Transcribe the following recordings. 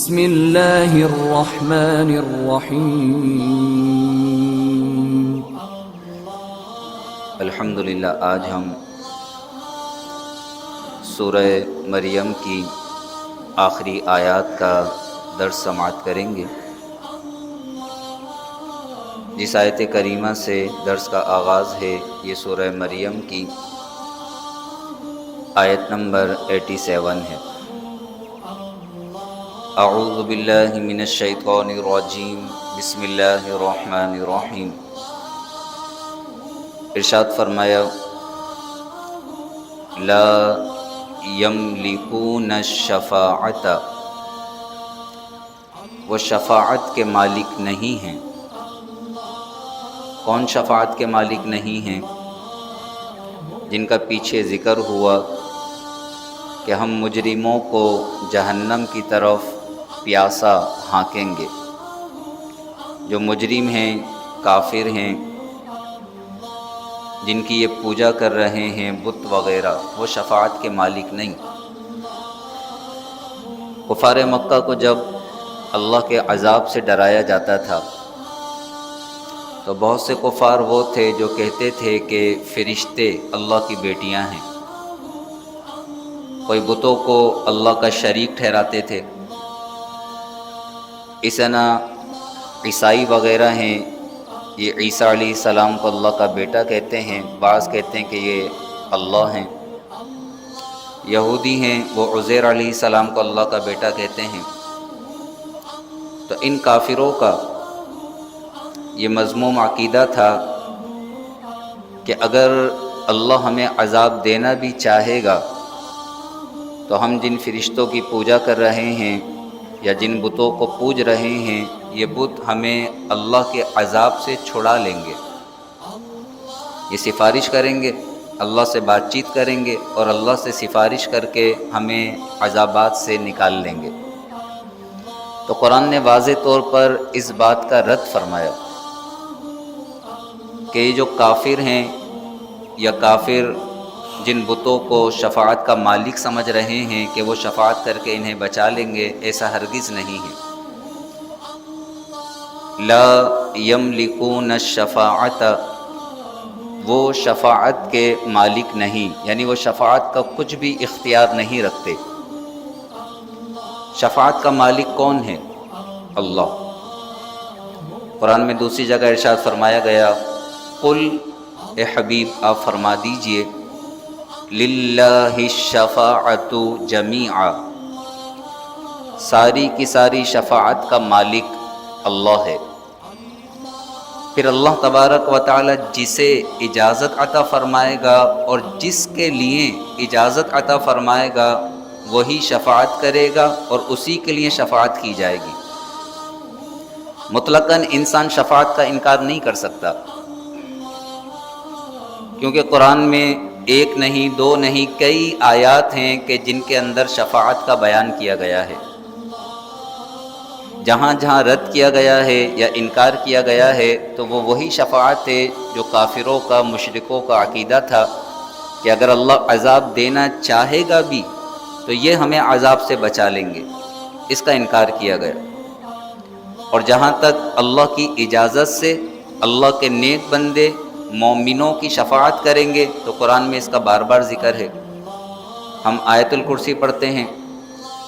بسم اللہ الرحمن الرحیم۔ الحمدللہ آج ہم سورہ مریم کی آخری آیات کا درس سماعت کریں گے۔ جس آیت کریمہ سے درس کا آغاز ہے یہ سورہ مریم کی آیت نمبر 87 ہے۔ اعوذ باللہ من الشیطان الرجیم، بسم اللہ الرحمن الرحیم۔ ارشاد فرمایا، لا یملکون الشفاعت، وہ شفاعت کے مالک نہیں ہیں۔ کون شفاعت کے مالک نہیں ہیں؟ جن کا پیچھے ذکر ہوا کہ ہم مجرموں کو جہنم کی طرف پیاسا ہانکیں گے۔ جو مجرم ہیں، کافر ہیں، جن کی یہ پوجا کر رہے ہیں بت وغیرہ، وہ شفاعت کے مالک نہیں۔ کفار مکہ کو جب اللہ کے عذاب سے ڈرایا جاتا تھا تو بہت سے کفار وہ تھے جو کہتے تھے کہ فرشتے اللہ کی بیٹیاں ہیں، کوئی بتوں کو اللہ کا شریک ٹھہراتے تھے۔ اس طرح عیسائی وغیرہ ہیں، یہ عیسیٰ علیہ السلام کو اللہ کا بیٹا کہتے ہیں، بعض کہتے ہیں کہ یہ اللہ ہیں۔ یہودی ہیں، وہ عزیر علیہ السلام کو اللہ کا بیٹا کہتے ہیں۔ تو ان کافروں کا یہ مذموم عقیدہ تھا کہ اگر اللہ ہمیں عذاب دینا بھی چاہے گا تو ہم جن فرشتوں کی پوجا کر رہے ہیں یا جن بتوں کو پوج رہے ہیں، یہ بت ہمیں اللہ کے عذاب سے چھڑا لیں گے، یہ سفارش کریں گے، اللہ سے بات چیت کریں گے اور اللہ سے سفارش کر کے ہمیں عذابات سے نکال لیں گے۔ تو قرآن نے واضح طور پر اس بات کا رد فرمایا کہ یہ جو کافر ہیں یا کافر جن بتوں کو شفاعت کا مالک سمجھ رہے ہیں کہ وہ شفاعت کر کے انہیں بچا لیں گے، ایسا ہرگز نہیں ہے۔ لا یملکون الشفاعت، وہ شفاعت کے مالک نہیں، یعنی وہ شفاعت کا کچھ بھی اختیار نہیں رکھتے۔ شفاعت کا مالک کون ہے؟ اللہ۔ قرآن میں دوسری جگہ ارشاد فرمایا گیا، قل، اے حبیب آپ فرما دیجئے، للہ الشفاعۃ جمیعا، ساری کی ساری شفاعت کا مالک اللہ ہے۔ پھر اللہ تبارک و تعالی جسے اجازت عطا فرمائے گا اور جس کے لیے اجازت عطا فرمائے گا وہی شفاعت کرے گا اور اسی کے لیے شفاعت کی جائے گی۔ مطلقاً انسان شفاعت کا انکار نہیں کر سکتا، کیونکہ قرآن میں ایک نہیں، دو نہیں، کئی آیات ہیں کہ جن کے اندر شفاعت کا بیان کیا گیا ہے۔ جہاں جہاں رد کیا گیا ہے یا انکار کیا گیا ہے تو وہ وہی شفاعت ہے جو کافروں کا، مشرکوں کا عقیدہ تھا کہ اگر اللہ عذاب دینا چاہے گا بھی تو یہ ہمیں عذاب سے بچا لیں گے، اس کا انکار کیا گیا۔ اور جہاں تک اللہ کی اجازت سے اللہ کے نیک بندے مومنوں کی شفاعت کریں گے تو قرآن میں اس کا بار بار ذکر ہے۔ ہم آیت الکرسی پڑھتے ہیں،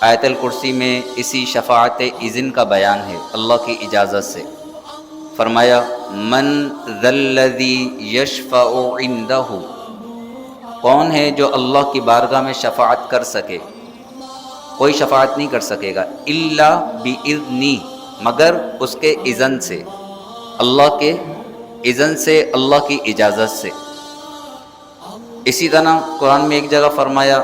آیت الکرسی میں اسی شفاعت اذن کا بیان ہے، اللہ کی اجازت سے۔ فرمایا، من ذا الذی یشفع عندہ، کون ہے جو اللہ کی بارگاہ میں شفاعت کر سکے؟ کوئی شفاعت نہیں کر سکے گا، الا باذنی، مگر اس کے اذن سے، اللہ کے اذن سے، اللہ کی اجازت سے۔ اسی طرح قرآن میں ایک جگہ فرمایا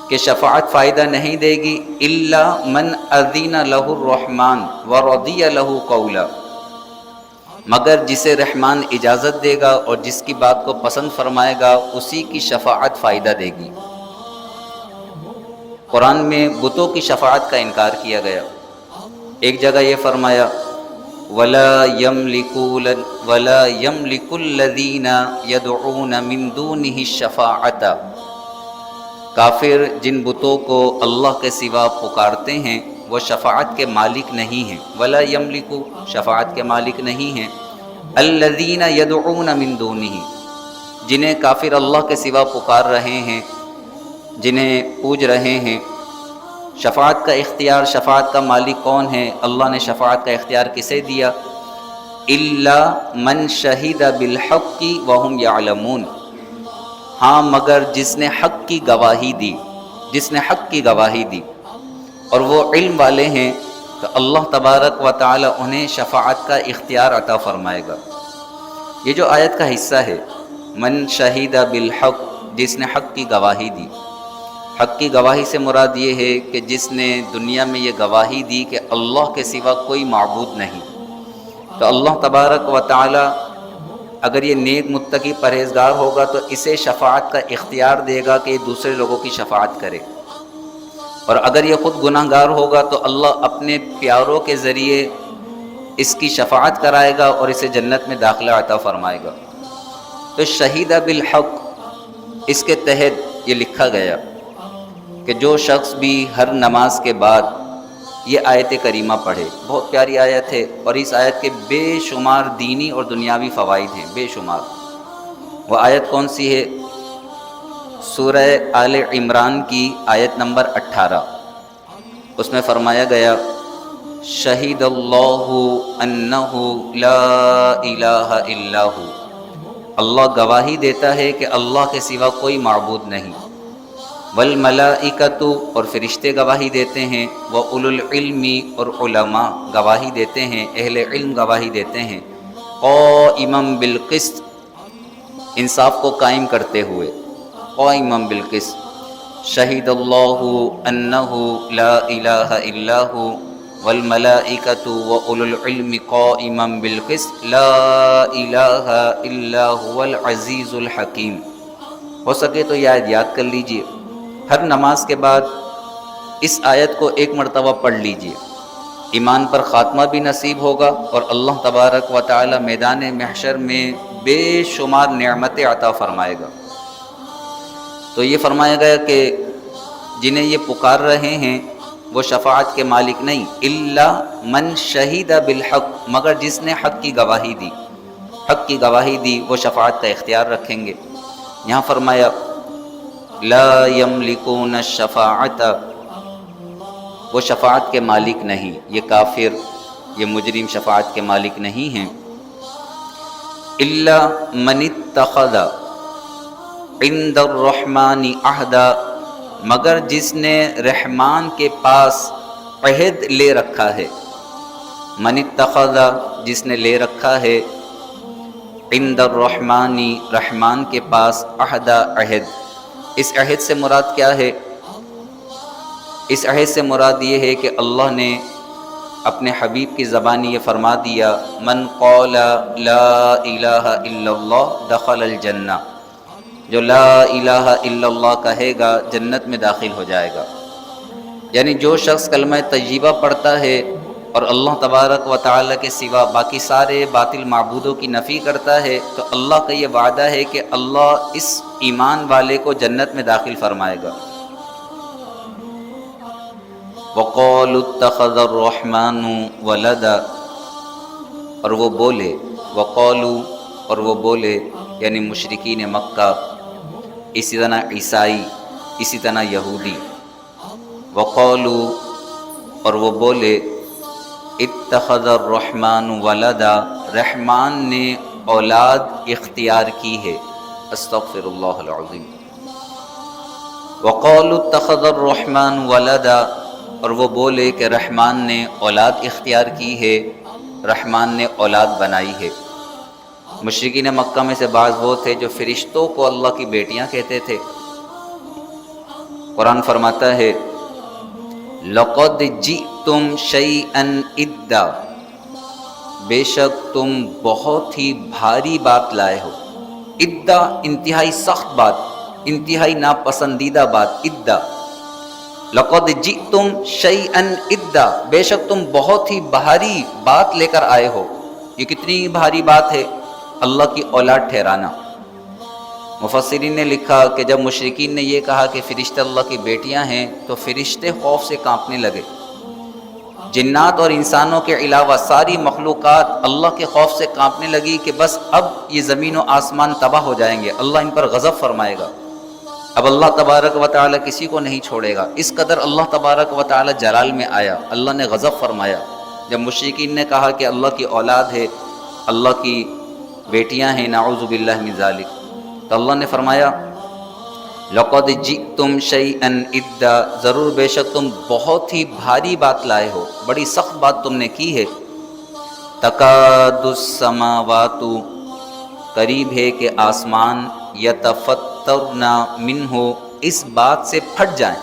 کہ شفاعت فائدہ نہیں دے گی الا من اذن لہ الرحمن ورضی لہ قولا، مگر جسے رحمان اجازت دے گا اور جس کی بات کو پسند فرمائے گا اسی کی شفاعت فائدہ دے گی۔ قرآن میں بتوں کی شفاعت کا انکار کیا گیا۔ ایک جگہ یہ فرمایا، وَلَا يَمْلِكُ الَّذِينَ يَدْعُونَ مِن دُونِهِ الشَّفَاعَةَ، کافر جن بتوں کو اللہ کے سوا پکارتے ہیں وہ شفاعت کے مالک نہیں ہیں، ولا یملکو، شفاعت کے مالک نہیں ہیں، الذین یدعون من دونہ، جنہیں کافر اللہ کے سوا پکار رہے ہیں، جنہیں پوج رہے ہیں۔ شفاعت کا اختیار، شفاعت کا مالک کون ہے؟ اللہ نے شفاعت کا اختیار کسے دیا؟ الا من شہد بالحق وهم یعلمون، ہاں مگر جس نے حق کی گواہی دی، جس نے حق کی گواہی دی اور وہ علم والے ہیں، تو اللہ تبارک و تعالی انہیں شفاعت کا اختیار عطا فرمائے گا۔ یہ جو آیت کا حصہ ہے، من شہید بالحق، جس نے حق کی گواہی دی، حق کی گواہی سے مراد یہ ہے کہ جس نے دنیا میں یہ گواہی دی کہ اللہ کے سوا کوئی معبود نہیں، تو اللہ تبارک و تعالی اگر یہ نیک متقی پرہیزگار ہوگا تو اسے شفاعت کا اختیار دے گا کہ یہ دوسرے لوگوں کی شفاعت کرے، اور اگر یہ خود گناہ گار ہوگا تو اللہ اپنے پیاروں کے ذریعے اس کی شفاعت کرائے گا اور اسے جنت میں داخلہ عطا فرمائے گا۔ تو شہید بالحق، اس کے تحت یہ لکھا گیا کہ جو شخص بھی ہر نماز کے بعد یہ آیت کریمہ پڑھے، بہت پیاری آیت ہے، اور اس آیت کے بے شمار دینی اور دنیاوی فوائد ہیں، بے شمار۔ وہ آیت کون سی ہے؟ سورہ آل عمران کی آیت نمبر 18، اس میں فرمایا گیا شہید اللہ انہ لا الہ الا ہو، اللہ گواہی دیتا ہے کہ اللہ کے سوا کوئی معبود نہیں، والملائکۃ، اور فرشتے گواہی دیتے ہیں، وَأُولُو الْعِلْمِ، اور علماء گواہی دیتے ہیں، اہل علم گواہی دیتے ہیں، قائماً بالقسط، انصاف کو قائم کرتے ہوئے، قائماً بالقسط، شہید اللہ انہ لا الہ الا ہو والملائکۃ وَأُولُو الْعِلْمِ قائماً بالقسط لا الہ الا هو العزیز الحکیم۔ ہو سکے تو یہ آیت یاد کر لیجئے، ہر نماز کے بعد اس آیت کو ایک مرتبہ پڑھ لیجئے، ایمان پر خاتمہ بھی نصیب ہوگا اور اللہ تبارک و تعالی میدان محشر میں بے شمار نعمتیں عطا فرمائے گا۔ تو یہ فرمایا گیا کہ جنہیں یہ پکار رہے ہیں وہ شفاعت کے مالک نہیں، الا من شہید بالحق، مگر جس نے حق کی گواہی دی، حق کی گواہی دی وہ شفاعت کا اختیار رکھیں گے۔ یہاں فرمایا لا یملکون الشفاعت، وہ شفاعت کے مالک نہیں، یہ کافر، یہ مجرم شفاعت کے مالک نہیں ہیں۔ الا من اتخذ عند الرحمن عہدا، مگر جس نے رحمان کے پاس عہد لے رکھا ہے، من اتخذ، جس نے لے رکھا ہے، عند الرحمن، رحمان کے پاس، عہدا، عہد۔ اس عہد سے مراد کیا ہے؟ اس عہد سے مراد یہ ہے کہ اللہ نے اپنے حبیب کی زبانی یہ فرما دیا من قال لا الہ الا اللہ دخل الجنہ، جو لا الہ الا اللہ کہے گا جنت میں داخل ہو جائے گا۔ یعنی جو شخص کلمہ طیبہ پڑھتا ہے اور اللہ تبارک و تعالی کے سوا باقی سارے باطل معبودوں کی نفی کرتا ہے تو اللہ کا یہ وعدہ ہے کہ اللہ اس ایمان والے کو جنت میں داخل فرمائے گا۔ وَقَالُوا اتَّخَذَ الرَّحْمَنُ وَلَدًا، اور وہ بولے، وَقَالُوا، اور وہ بولے یعنی مشرکین مکہ، اسی طرح عیسائی، اسی طرح یہودی، وَقَالُوا، اور وہ بولے اتخذ الرحمن ولدا، رحمان نے اولاد اختیار کی ہے، استغفر اللہ العظیم۔ وقالوا اتخذ الرحمن ولدا، اور وہ بولے کہ رحمان نے اولاد اختیار کی ہے، رحمان نے اولاد بنائی ہے۔ مشرکین مکہ میں سے بعض وہ تھے جو فرشتوں کو اللہ کی بیٹیاں کہتے تھے۔ قرآن فرماتا ہے لَقَدْ جِئْتُمْ شَيْئًا إِدًّا، بے شک تم بہت ہی بھاری بات لائے ہو۔ اِدّا، انتہائی سخت بات، انتہائی ناپسندیدہ بات، اِدّا۔ لَقَدْ جِئْتُمْ شَيْئًا إِدًّا، بے شک تم بہت ہی بھاری بات لے کر آئے ہو۔ یہ کتنی بھاری بات ہے، اللہ کی اولاد ٹھہرانا۔ مفسرین نے لکھا کہ جب مشرکین نے یہ کہا کہ فرشتے اللہ کی بیٹیاں ہیں تو فرشتے خوف سے کانپنے لگے. جنات اور انسانوں کے علاوہ ساری مخلوقات اللہ کے خوف سے کانپنے لگی کہ بس اب یہ زمین و آسمان تباہ ہو جائیں گے، اللہ ان پر غضب فرمائے گا، اب اللہ تبارک و تعالی کسی کو نہیں چھوڑے گا. اس قدر اللہ تبارک و تعالی جلال میں آیا، اللہ نے غضب فرمایا. جب مشرکین نے کہا کہ اللہ کی اولاد ہے، اللہ کی بیٹیاں ہیں، نعوذ باللہ من ذالک، تو اللہ نے فرمایا لقد جئتم شیئا ادا، ضرور بے شک تم بہت ہی بھاری بات لائے ہو، بڑی سخت بات تم نے کی ہے. تکاد السماوات، قریب ہے کہ آسمان، یتفطرن منہ، اس بات سے پھٹ جائیں،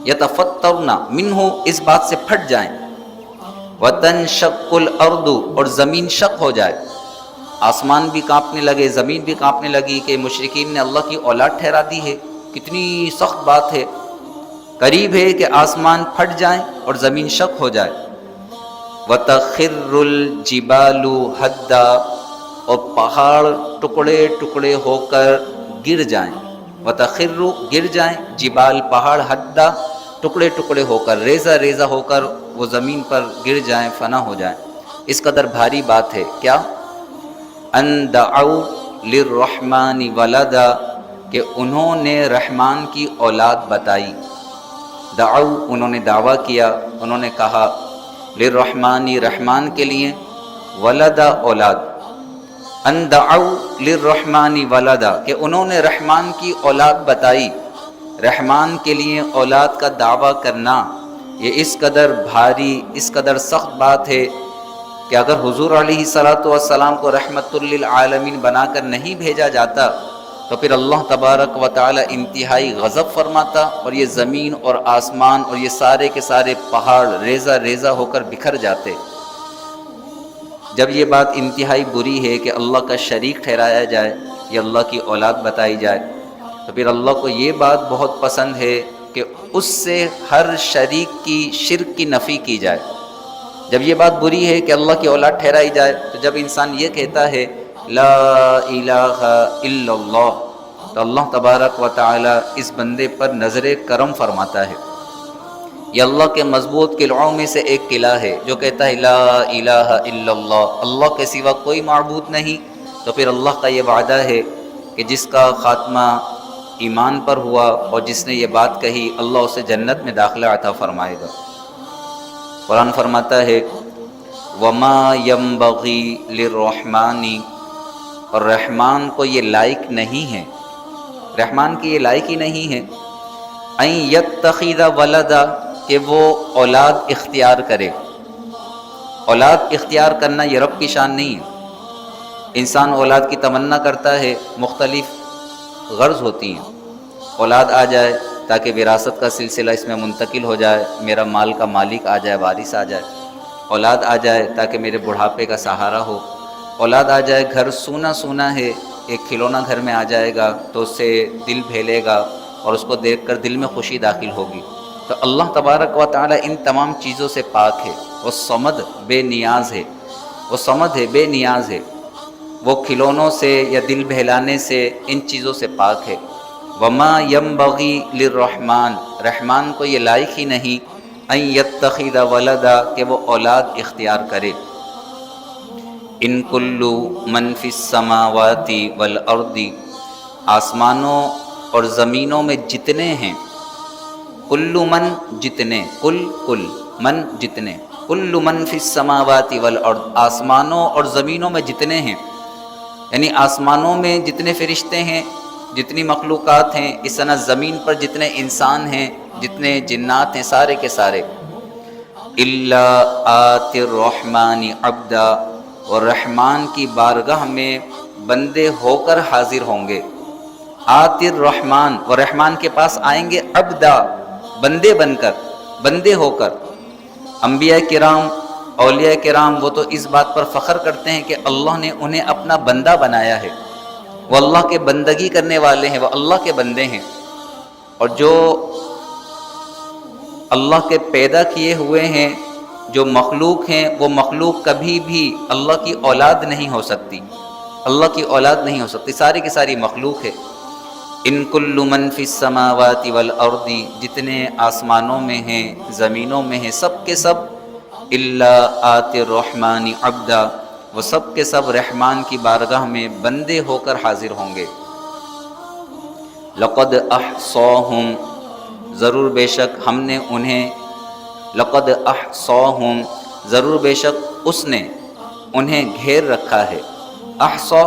یتفطرن منہ، اس بات سے پھٹ جائیں. وتنشق الارض، اور زمین شق ہو جائے. آسمان بھی کانپنے لگے، زمین بھی کانپنے لگی کہ مشرکین نے اللہ کی اولاد ٹھہرا دی ہے، کتنی سخت بات ہے. قریب ہے کہ آسمان پھٹ جائیں اور زمین شق ہو جائے. وتخر الجبال ہدا، اور پہاڑ ٹکڑے ٹکڑے ہو کر گر جائیں. وتخر، گر جائیں، جبال پہاڑ، ہدا ٹکڑے ٹکڑے ہو کر، ریزہ ریزہ ہو کر وہ زمین پر گر جائیں، فنا ہو جائیں. اس قدر بھاری بات ہے. کیا؟ ان دعوا للرحمن ولدا، کہ انہوں نے رحمان کی اولاد بتائی. دعوا، انہوں نے دعویٰ کیا، انہوں نے کہا للرحمن، رحمان کے لیے، ولدا، اولاد. ان دعوا للرحمن ولدا، کہ انہوں نے رحمان کی اولاد بتائی. رحمان کے لیے اولاد کا دعویٰ کرنا یہ اس قدر بھاری، اس قدر سخت بات ہے کہ اگر حضور علیہ السلام کو رحمت للعالمین بنا کر نہیں بھیجا جاتا تو پھر اللہ تبارک و تعالی انتہائی غضب فرماتا اور یہ زمین اور آسمان اور یہ سارے کے سارے پہاڑ ریزہ ریزہ ہو کر بکھر جاتے. جب یہ بات انتہائی بری ہے کہ اللہ کا شریک ٹھہرایا جائے یا اللہ کی اولاد بتائی جائے، تو پھر اللہ کو یہ بات بہت پسند ہے کہ اس سے ہر شریک کی، شرک کی نفی کی جائے. جب یہ بات بری ہے کہ اللہ کی اولاد ٹھہرائی جائے، تو جب انسان یہ کہتا ہے لا الہ الا اللہ، تو اللہ تبارک و تعالی اس بندے پر نظر کرم فرماتا ہے. یہ اللہ کے مضبوط قلعوں میں سے ایک قلعہ ہے جو کہتا ہے لا الہ الا اللہ، اللہ کے سوا کوئی معبود نہیں. تو پھر اللہ کا یہ وعدہ ہے کہ جس کا خاتمہ ایمان پر ہوا اور جس نے یہ بات کہی، اللہ اسے جنت میں داخلہ عطا فرمائے گا. قرآن فرماتا ہے وما ينبغي للرحمن، اور رحمان کو یہ لائق نہیں ہے، رحمان کی یہ لائق ہی نہیں ہے، ان يتخذ ولدا، کہ وہ اولاد اختیار کرے. اولاد اختیار کرنا یہ رب کی شان نہیں ہے. انسان اولاد کی تمنا کرتا ہے، مختلف غرض ہوتی ہیں. اولاد آ جائے تاکہ وراثت کا سلسلہ اس میں منتقل ہو جائے، میرا مال کا مالک آ جائے، وارث آ جائے. اولاد آ جائے تاکہ میرے بڑھاپے کا سہارا ہو. اولاد آ جائے، گھر سونا سونا ہے، ایک کھلونا گھر میں آ جائے گا تو اس سے دل بھیلے گا اور اس کو دیکھ کر دل میں خوشی داخل ہوگی. تو اللہ تبارک و تعالی ان تمام چیزوں سے پاک ہے. وہ صمد، بے نیاز ہے، وہ صمد ہے، بے نیاز ہے. وہ کھلونوں سے یا دل بہلانے سے، ان چیزوں سے پاک ہے. وما ينبغي للرحمن، رحمان کو یہ لائق ہی نہیں ان يتخذ ولدا، کہ وہ اولاد اختیار کرے. ان کل من فی السماوات والارض، آسمانوں اور زمینوں میں جتنے ہیں، کل من، جتنے، کل من، جتنے، کل من فی السماوات والارض، آسمانوں اور زمینوں میں جتنے ہیں، یعنی آسمانوں میں جتنے فرشتے ہیں، جتنی مخلوقات ہیں، اس طرح زمین پر جتنے انسان ہیں، جتنے جنات ہیں، سارے کے سارے، الا آتی الرحمن عبدا، اور رحمان کی بارگاہ میں بندے ہو کر حاضر ہوں گے. آتی الرحمن، وہ رحمان کے پاس آئیں گے عبدا، بندے بن کر، بندے ہو کر. انبیاء کرام، اولیاء کرام، وہ تو اس بات پر فخر کرتے ہیں کہ اللہ نے انہیں اپنا بندہ بنایا ہے، وہ اللہ کے بندگی کرنے والے ہیں، وہ اللہ کے بندے ہیں. اور جو اللہ کے پیدا کیے ہوئے ہیں، جو مخلوق ہیں، وہ مخلوق کبھی بھی اللہ کی اولاد نہیں ہو سکتی. اللہ کی اولاد نہیں ہو سکتی، ساری کی ساری مخلوق ہے۔ ان کل من فی السماوات والارض، جتنے آسمانوں میں ہیں زمینوں میں ہیں سب کے سب، الا آتی الرحمن عبدا، وہ سب کے سب رحمان کی بارگاہ میں بندے ہو کر حاضر ہوں گے۔ لقد احصاہم، ضرور بے شک ہم نے انہیں، لقد احصاہم، ضرور بے شک اس نے انہیں گھیر رکھا ہے۔ احصا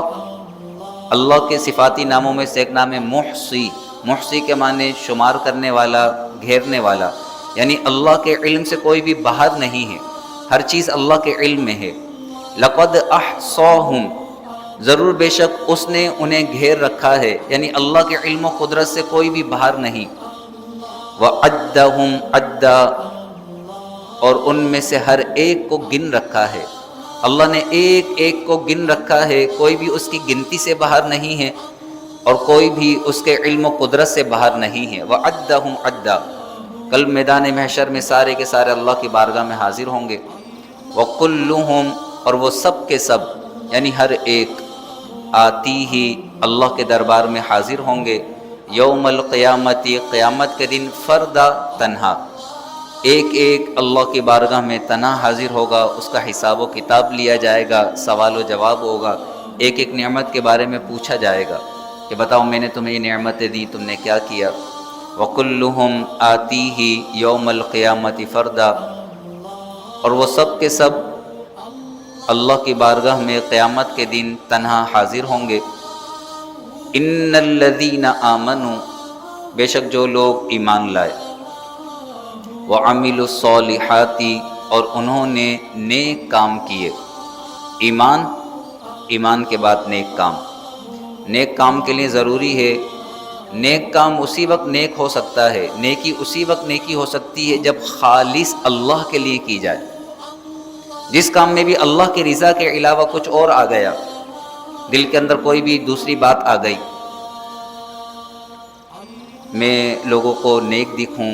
اللہ کے صفاتی ناموں میں سے ایک نام ہے محصی، محصی کے معنی شمار کرنے والا، گھیرنے والا، یعنی اللہ کے علم سے کوئی بھی باہر نہیں ہے، ہر چیز اللہ کے علم میں ہے۔ لقد احصاہم، ضرور بے شک اس نے انہیں گھیر رکھا ہے، یعنی اللہ کے علم و قدرت سے کوئی بھی باہر نہیں۔ وعدہم عدا، اور ان میں سے ہر ایک کو گن رکھا ہے، اللہ نے ایک ایک کو گن رکھا ہے، کوئی بھی اس کی گنتی سے باہر نہیں ہے اور کوئی بھی اس کے علم و قدرت سے باہر نہیں ہے۔ وعدہم عدا، کل میدان محشر میں سارے کے سارے اللہ کی بارگاہ میں حاضر ہوں گے۔ وکلہم، اور وہ سب کے سب یعنی ہر ایک، آتی ہی، اللہ کے دربار میں حاضر ہوں گے، یوم القیامت، قیامت کے دن، فردا، تنہا، ایک ایک اللہ کی بارگاہ میں تنہا حاضر ہوگا، اس کا حساب و کتاب لیا جائے گا، سوال و جواب ہوگا، ایک ایک نعمت کے بارے میں پوچھا جائے گا کہ بتاؤ میں نے تمہیں یہ نعمتیں دی، تم نے کیا کیا۔ وکلہم آتیہ یوم القیامت فردا، اور وہ سب کے سب اللہ کی بارگاہ میں قیامت کے دن تنہا حاضر ہوں گے۔ ان الذین آمنوا، بے شک جو لوگ ایمان لائے، وعملوا الصالحات، اور انہوں نے نیک کام کیے۔ ایمان، ایمان کے بعد نیک کام، نیک کام کے لیے ضروری ہے، نیک کام اسی وقت نیک ہو سکتا ہے، نیکی اسی وقت نیکی ہو سکتی ہے جب خالص اللہ کے لیے کی جائے۔ جس کام میں بھی اللہ کی رضا کے علاوہ کچھ اور آ گیا، دل کے اندر کوئی بھی دوسری بات آ گئی، میں لوگوں کو نیک دکھوں،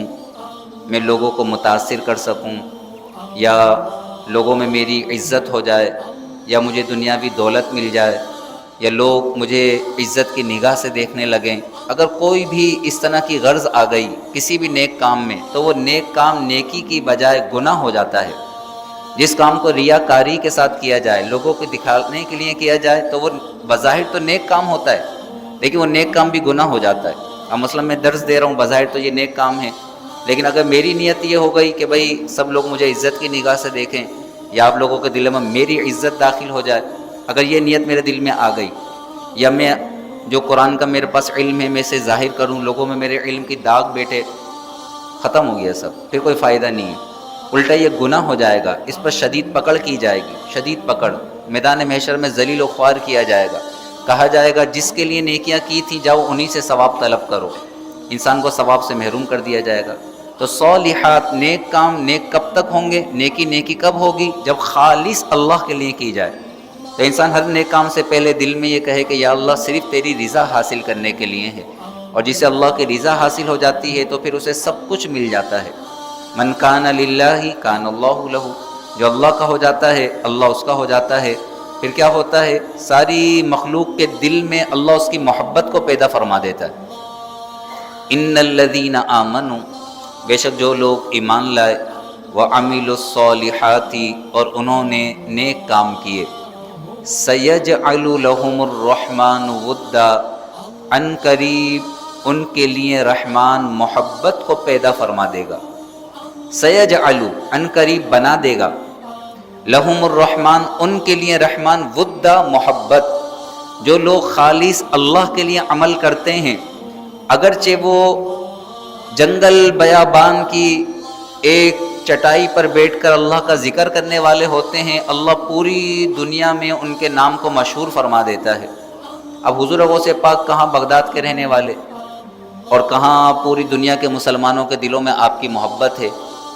میں لوگوں کو متاثر کر سکوں، یا لوگوں میں میری عزت ہو جائے، یا مجھے دنیاوی دولت مل جائے، یا لوگ مجھے عزت کی نگاہ سے دیکھنے لگیں، اگر کوئی بھی اس طرح کی غرض آ گئی کسی بھی نیک کام میں، تو وہ نیک کام نیکی کی بجائے گناہ ہو جاتا ہے۔ جس کام کو ریاکاری کے ساتھ کیا جائے، لوگوں کو دکھانے کے لیے کیا جائے، تو وہ بظاہر تو نیک کام ہوتا ہے، لیکن وہ نیک کام بھی گناہ ہو جاتا ہے۔ اب مثلا میں درس دے رہا ہوں، بظاہر تو یہ نیک کام ہے، لیکن اگر میری نیت یہ ہو گئی کہ بھئی سب لوگ مجھے عزت کی نگاہ سے دیکھیں، یا آپ لوگوں کے دل میں میری عزت داخل ہو جائے، اگر یہ نیت میرے دل میں آ گئی، یا میں جو قرآن کا میرے پاس علم ہے میں اسے ظاہر کروں، لوگوں میں میرے علم کی داغ بیٹھے، ختم ہو گیا سب، پھر کوئی فائدہ نہیں ہے، الٹا یہ گناہ ہو جائے گا، اس پر شدید پکڑ کی جائے گی، شدید پکڑ، میدان محشر میں ذلیل و خوار کیا جائے گا، کہا جائے گا جس کے لیے نیکیاں کی تھیں جاؤ انہی سے ثواب طلب کرو، انسان کو ثواب سے محروم کر دیا جائے گا۔ تو صالحات، نیک کام نیک کب تک ہوں گے؟ نیکی کب ہوگی؟ جب خالص اللہ کے لیے کی جائے۔ تو انسان ہر نیک کام سے پہلے دل میں یہ کہے کہ یا اللہ صرف تیری رضا حاصل کرنے کے لیے ہے، اور جسے اللہ کی رضا حاصل ہو جاتی ہے تو پھر اسے سب کچھ مل جاتا ہے۔ من کان للہ کان اللہ لہ، جو اللہ کا ہو جاتا ہے اللہ اس کا ہو جاتا ہے، پھر کیا ہوتا ہے؟ ساری مخلوق کے دل میں اللہ اس کی محبت کو پیدا فرما دیتا ہے۔ ان الذین آمنوا، بے شک جو لوگ ایمان لائے، وعملوا الصالحات، اور انہوں نے نیک کام کیے، سیجعل لہم الرحمن ودا، عن قریب ان کے لیے رحمان محبت کو پیدا فرما دے گا۔ سیجعل، عن قریب بنا دے گا، لہم الرحمن، ان کے لیے رحمان، ودا، محبت۔ جو لوگ خالص اللہ کے لیے عمل کرتے ہیں، اگرچہ وہ جنگل بیابان کی ایک چٹائی پر بیٹھ کر اللہ کا ذکر کرنے والے ہوتے ہیں، اللہ پوری دنیا میں ان کے نام کو مشہور فرما دیتا ہے۔ اب حضور غوث پاک کہاں بغداد کے رہنے والے، اور کہاں پوری دنیا کے مسلمانوں کے دلوں میں آپ کی محبت ہے،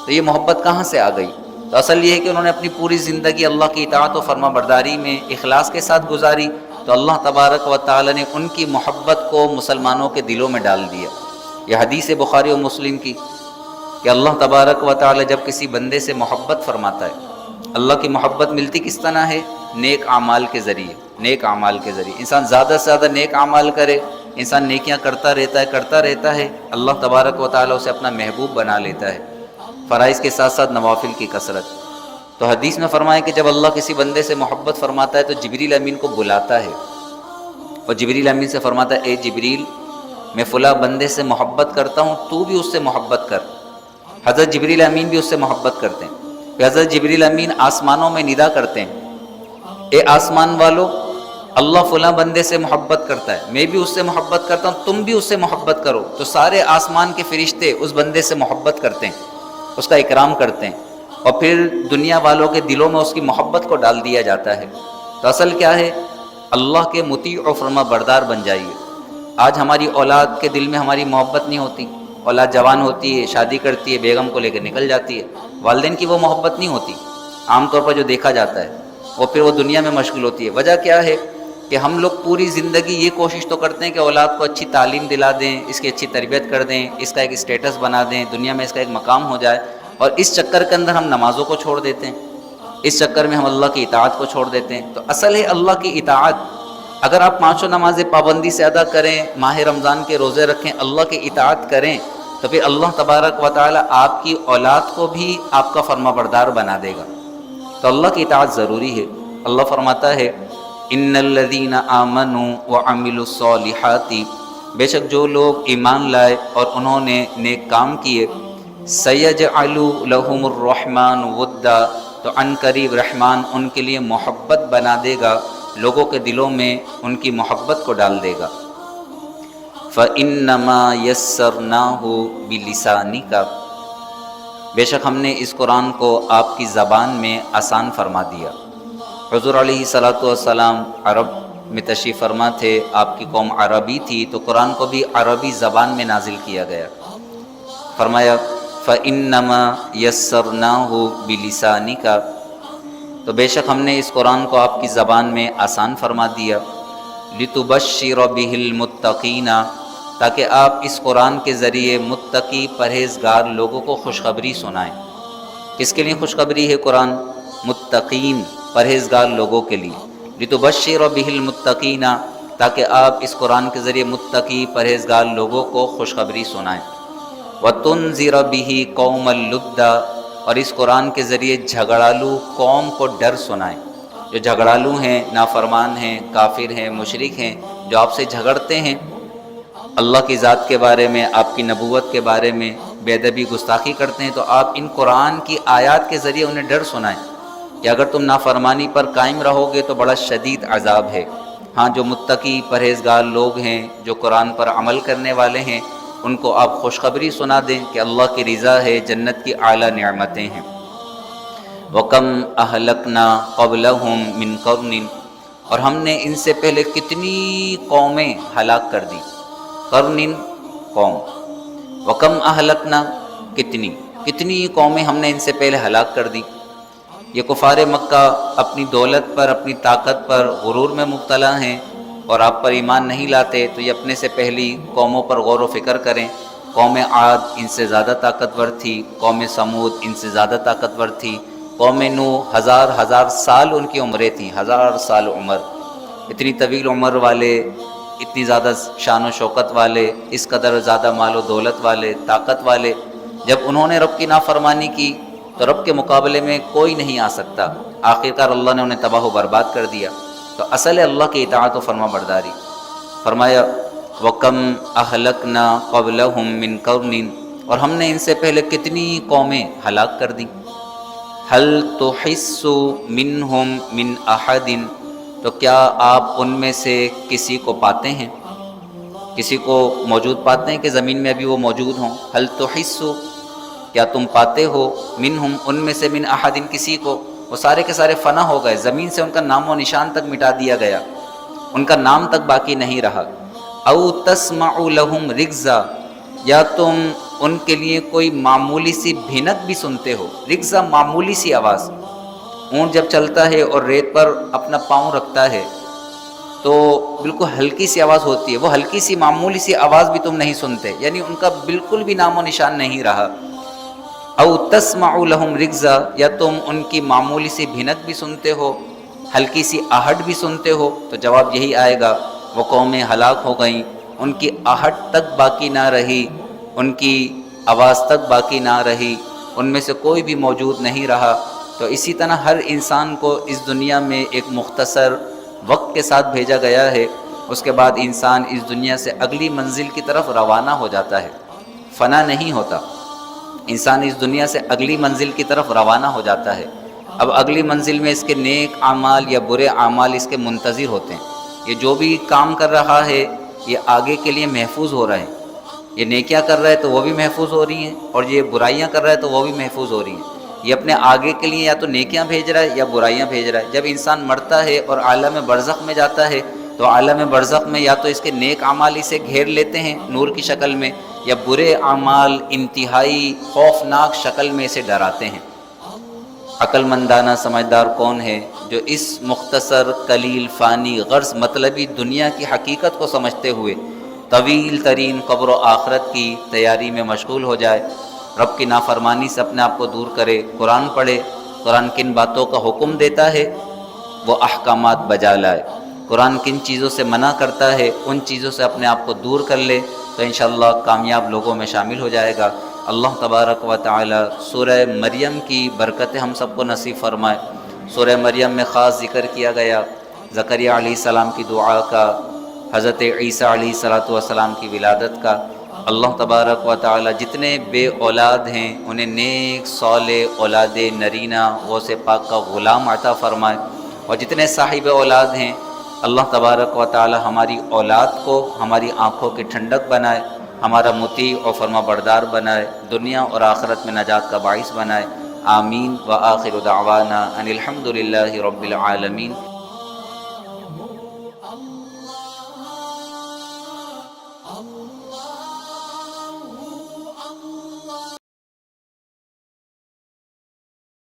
تو یہ محبت کہاں سے آ گئی؟ تو اصل یہ ہے کہ انہوں نے اپنی پوری زندگی اللہ کی اطاعت و فرما برداری میں اخلاص کے ساتھ گزاری، تو اللہ تبارک و تعالی نے ان کی محبت کو مسلمانوں کے دلوں میں ڈال دیا۔ یہ حدیث بخاری و مسلم کی کہ اللہ تبارک و تعالی جب کسی بندے سے محبت فرماتا ہے، اللہ کی محبت ملتی کس طرح ہے؟ نیک اعمال کے ذریعے، نیک اعمال کے ذریعے انسان زیادہ سے زیادہ نیک اعمال کرے، انسان نیکیاں کرتا رہتا ہے، اللہ تبارک و تعالیٰ اسے اپنا محبوب بنا لیتا ہے۔ فرائض کے ساتھ ساتھ نوافل کی کثرت۔ تو حدیث میں فرمایا کہ جب اللہ کسی بندے سے محبت فرماتا ہے تو جبریل امین کو بلاتا ہے، اور جبریل امین سے فرماتا ہے اے جبریل، میں فلاں بندے سے محبت کرتا ہوں، تو بھی اس سے محبت کر۔ حضرت جبریل امین بھی اس سے محبت کرتے ہیں۔ پھر حضرت جبریل امین آسمانوں میں ندا کرتے ہیں، اے آسمان والو، اللہ فلاں بندے سے محبت کرتا ہے، میں بھی اس سے محبت کرتا ہوں، تم بھی اس سے محبت کرو۔ تو سارے آسمان کے فرشتے اس بندے سے محبت کرتے ہیں، اس کا اکرام کرتے ہیں، اور پھر دنیا والوں کے دلوں میں اس کی محبت کو ڈال دیا جاتا ہے۔ تو اصل کیا ہے؟ اللہ کے مطیع و فرما بردار بن جائیے۔ آج ہماری اولاد کے دل میں ہماری محبت نہیں ہوتی، اولاد جوان ہوتی ہے، شادی کرتی ہے، بیگم کو لے کے نکل جاتی ہے، والدین کی وہ محبت نہیں ہوتی عام طور پر جو دیکھا جاتا ہے، اور پھر وہ دنیا میں مشغول ہوتی ہے۔ وجہ کیا ہے کہ ہم لوگ پوری زندگی یہ کوشش تو کرتے ہیں کہ اولاد کو اچھی تعلیم دلا دیں، اس کی اچھی تربیت کر دیں، اس کا ایک اسٹیٹس بنا دیں، دنیا میں اس کا ایک مقام ہو جائے، اور اس چکر کے اندر ہم نمازوں کو چھوڑ دیتے ہیں، اس چکر میں ہم اللہ کی اطاعت کو چھوڑ دیتے ہیں۔ تو اصل ہے اللہ کی اطاعت۔ اگر آپ پانچوں نمازیں پابندی سے ادا کریں، ماہ رمضان کے روزے رکھیں، اللہ کی اطاعت کریں، تو پھر اللہ تبارک و تعالیٰ آپ کی اولاد کو بھی آپ کا فرما بردار بنا دے گا۔ تو اللہ کی اطاعت ضروری ہے۔ اللہ فرماتا ہے ان الذین آمنوا وعملوا الصالحات، بے شک جو لوگ ایمان لائے اور انہوں نے نیک کام کیے، سیجعل لہم الرحمن ودا، تو عن قریب رحمان ان کے لیے محبت بنا دے گا، لوگوں کے دلوں میں ان کی محبت کو ڈال دے گا۔ فَإِنَّمَا يَسَّرْنَاهُ بِلِسَانِكَ، بے شک ہم نے اس قرآن کو آپ کی زبان میں آسان فرما دیا۔ حضور علیہ الصلاۃ والسلام عرب میں تشریف فرما تھے، آپ کی قوم عربی تھی، تو قرآن کو بھی عربی زبان میں نازل کیا گیا۔ فرمایا فَإِنَّمَا يَسَّرْنَاهُ بِلِسَانِكَ، تو بے شک ہم نے اس قرآن کو آپ کی زبان میں آسان فرما دیا۔ لِتُبَشِّرَ بِهِ الْمُتَّقِينَ، تاکہ آپ اس قرآن کے ذریعے متقی پرہیزگار لوگوں کو خوشخبری سنائیں۔ کس کے لیے خوشخبری ہے قرآن؟ متقین، پرہیزگار لوگوں کے لیے۔ لِتُبَشِّرَ بِهِ الْمُتَّقِينَ، تاکہ آپ اس قرآن کے ذریعے متقی پرہیزگار لوگوں کو خوشخبری سنائیں۔ وَتُنذِرَ بِهِ قَوْمَ اللُّدَّ، اور اس قرآن کے ذریعے جھگڑالو قوم کو ڈر سنائیں۔ جو جھگڑالو ہیں، نافرمان ہیں، کافر ہیں، مشرک ہیں، جو آپ سے جھگڑتے ہیں اللہ کی ذات کے بارے میں، آپ کی نبوت کے بارے میں، بے ادبی گستاخی کرتے ہیں، تو آپ ان قرآن کی آیات کے ذریعے انہیں ڈر سنائیں کہ اگر تم نافرمانی پر قائم رہو گے تو بڑا شدید عذاب ہے۔ ہاں، جو متقی پرہیزگار لوگ ہیں، جو قرآن پر عمل کرنے والے ہیں، ان کو آپ خوشخبری سنا دیں کہ اللہ کی رضا ہے، جنت کی اعلیٰ نعمتیں ہیں۔ وَكَمْ أَهْلَكْنَا قَبْلَهُمْ مِنْ قَرْنٍ، اور ہم نے ان سے پہلے کتنی قومیں ہلاک کر دی۔ قرن، قوم۔ وَكَمْ أَهْلَكْنَا، کتنی قومیں ہم نے ان سے پہلے ہلاک کر دی۔ یہ کفار مکہ اپنی دولت پر، اپنی طاقت پر غرور میں مبتلا ہیں، اور آپ پر ایمان نہیں لاتے، تو یہ اپنے سے پہلی قوموں پر غور و فکر کریں۔ قوم عاد ان سے زیادہ طاقتور تھی، قوم سمود ان سے زیادہ طاقتور تھی، قوم نوح ہزار سال ان کی عمریں تھیں، 1000 سال عمر، اتنی طویل عمر والے، اتنی زیادہ شان و شوکت والے، اس قدر زیادہ مال و دولت والے، طاقت والے، جب انہوں نے رب کی نافرمانی کی تو رب کے مقابلے میں کوئی نہیں آ سکتا، آخرکار اللہ نے انہیں تباہ و برباد کر دیا۔ تو اصل ہے اللہ کی اطاعت و فرما برداری۔ فرمایا وَكَمْ أَهْلَكْنَا قَبْلَهُمْ مِنْ قَرْنٍ، اور ہم نے ان سے پہلے کتنی قومیں ہلاک کر دیں۔ هَلْ تُحِسُّ مِنْهُمْ مِنْ أَحَدٍ، تو کیا آپ ان میں سے کسی کو پاتے ہیں، کسی کو موجود پاتے ہیں کہ زمین میں ابھی وہ موجود ہوں؟ هَلْ تُحِسُّ، کیا تم پاتے ہو، منہم ان میں سے، من احد کسی کو؟ وہ سارے کے سارے فنا ہو گئے، زمین سے ان کا نام و نشان تک مٹا دیا گیا، ان کا نام تک باقی نہیں رہا۔ او تسمع لہم رکزا، یا تم ان کے لیے کوئی معمولی سی بھنک بھی سنتے ہو۔ رکزا معمولی سی آواز، اونٹ جب چلتا ہے اور ریت پر اپنا پاؤں رکھتا ہے تو بالکل ہلکی سی آواز ہوتی ہے، وہ ہلکی سی معمولی سی آواز بھی تم نہیں سنتے، یعنی ان کا بالکل بھی نام و نشان نہیں رہا۔ او تسمع لہم رکزا، یا تم ان کی معمولی سی بھنک بھی سنتے ہو۔ ہلکی سی آہٹ بھی سنتے ہو تو جواب یہی آئے گا وہ قومیں ہلاک ہو گئیں، ان کی آہٹ تک باقی نہ رہی، ان کی آواز تک باقی نہ رہی، ان میں سے کوئی بھی موجود نہیں رہا۔ تو اسی طرح ہر انسان کو اس دنیا میں ایک مختصر وقت کے ساتھ بھیجا گیا ہے، اس کے بعد انسان اس دنیا سے اگلی منزل کی طرف روانہ ہو جاتا ہے، فنا نہیں ہوتا۔ انسان اس دنیا سے اگلی منزل کی طرف روانہ ہو جاتا ہے۔ اب اگلی منزل میں اس کے نیک اعمال یا برے اعمال اس کے منتظر ہوتے ہیں۔ یہ جو بھی کام کر رہا ہے یہ آگے کے لیے محفوظ ہو رہا ہے، یہ نیکیاں کر رہا ہے تو وہ بھی محفوظ ہو رہی ہیں، اور یہ برائیاں کر رہا ہے تو وہ بھی محفوظ ہو رہی ہیں۔ یہ اپنے آگے کے لیے یا تو نیکیاں بھیج رہا ہے یا برائیاں بھیج رہا ہے۔ جب انسان مرتا ہے اور عالم برزخ میں جاتا ہے تو عالم برزخ میں یا تو اس کے نیک اعمال اسے گھیر لیتے ہیں نور کی شکل میں، یا برے اعمال انتہائی خوفناک شکل میں اسے ڈراتے ہیں۔ عقل مندانہ سمجھدار کون ہے؟ جو اس مختصر قلیل فانی غرض مطلبی دنیا کی حقیقت کو سمجھتے ہوئے طویل ترین قبر و آخرت کی تیاری میں مشغول ہو جائے، رب کی نافرمانی سے اپنے آپ کو دور کرے، قرآن پڑھے، قرآن کن باتوں کا حکم دیتا ہے وہ احکامات بجا لائے، قرآن کن چیزوں سے منع کرتا ہے ان چیزوں سے اپنے آپ کو دور کر لے، تو انشاءاللہ کامیاب لوگوں میں شامل ہو جائے گا۔ اللہ تبارک و تعالی سورہ مریم کی برکتیں ہم سب کو نصیب فرمائے۔ سورہ مریم میں خاص ذکر کیا گیا زکریا علیہ السلام کی دعا کا، حضرت عیسیٰ علیہ السلام کی ولادت کا۔ اللہ تبارک و تعالی جتنے بے اولاد ہیں انہیں نیک صالح اولاد نرینہ غوث پاک کا غلام عطا فرمائے، اور جتنے صاحب اولاد ہیں اللہ تبارک و تعالی ہماری اولاد کو ہماری آنکھوں کی ٹھنڈک بنائے، ہمارا مطیع اور فرما بردار بنائے، دنیا اور آخرت میں نجات کا باعث بنائے۔ آمین۔ وآخر دعوانا ان الحمد للہ رب العالمین۔